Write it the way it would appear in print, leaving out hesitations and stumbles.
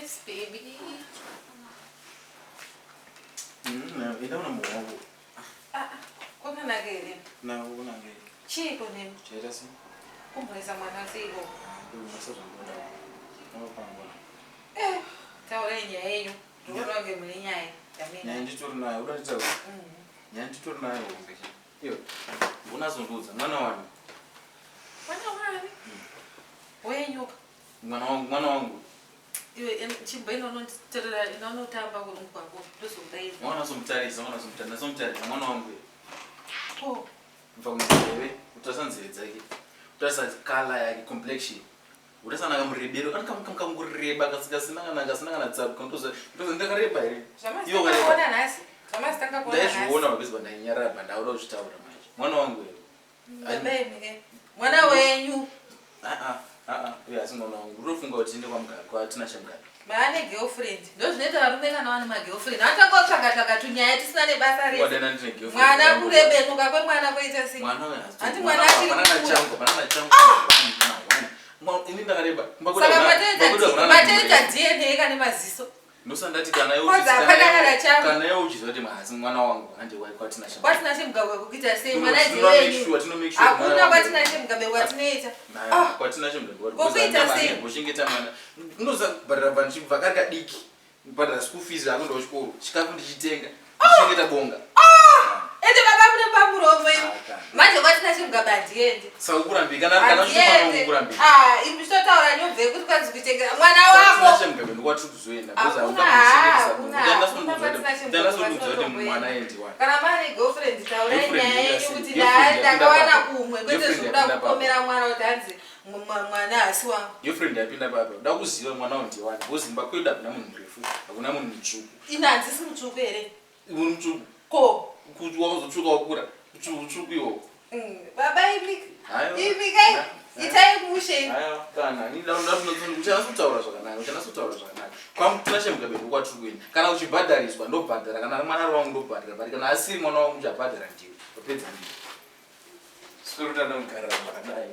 Yes, baby. Ina una mwangu. Kuna nagere. Na una nge. Chiko nini? Chera si. Kumweza mwana siko. Masa tunda. Na pangwa. Taurenya yenyu. Ndoroge mulinyaye. Yamina. Nyanji turna urata. Nyanji turna yo. Yo. Unazunduza mwana wangu. Mwana wangu. Wenyu. Mwana wangu. Iwe chimba inono tamba kulungwako. Tusumbayiza. Mwana somtarisa mwana wangu. Oh. Mfamuzelewe utasanzedza ke. Utasa color yake complexion. Utasana kamrebero kamureba kasina na tsabu kontoza ndakareba here. Iyo kareba nasi. Kama sitaka kuona nasi. Ndaizviona wabizwa ndanyara banda uri kuzvitaura manje. Mwana wangu wewe. Mbebe. Mwana wenyu. Uya asimwana wangu. Urofunga kuti inde kwa Tinashe Mugabe. Maane girlfriend. Ndozvinoita varume kana vana magirlfriend. Vatangotsvaka tunyaya tisina nebasa rese. Wadena ndine girlfriend. Mwana kurebenuka kwemwana koita sei? Mwana wewe. Ati mwana achiri banana changu. Ini ndakareba. Saka materita DNA kana maziso. Ndosandati kana yeo uchizoti mhazi mwana wangu hande kwa Tinashe. Kwa Tinashe Mugabe kuita sei mwana dziwenyu. Hakuna kwa Tinashe Mugabe watinoita. Kwa Tinashe Mugabe. Kuita sei? Kushingeta mwana. Ndoza barabara nchivakaka diki. Pada school fees akundo kuchikoro. Chikafu ndichitenga. Kushingeta bonga. Ende baba mune pamuromo imi. Manje kwa Tinashe Mugabe andiende. Saukurambika kana uchifana kukurambika. Imi zvitotaura nyobve kuti kwanzi kuitengera mwana wako. Tinashe Mugabe ndikwati kuzoenda. Boza ukamshingisa. Mwana endi wa. Kana mane girlfriend taura nyaya yenyu kuti ndakawana kumwe kwete zvokuda kukomera mwana kuti anzi mwana asi wangu. Your friend yapinda baba. Ndakuziva mwana wangu ndiwani. Bozimba kwedu hakuna munhu mrefu. Hakuna munhu mutsvuku. Inanzi si mutsvuku here. Munhu mutsvuku. Ko. Kuti wazotsvuka wakura. Mutsvuku iwo. Baba imi. Imi kai. Itai mushe. Hayo kana. Ni ndafunozoni uchana kutaura zvakanaka. Kwa Tinashe Mugabe kwatrukwini. Kana uchibhadhariswa ndobhadhara kana mwana wangu ndobhadhara. Bari kana asiri mwana wangu uchabhadhara ndiwe. Pedza ndiwe. Sikuruta ndomugara zvakadai.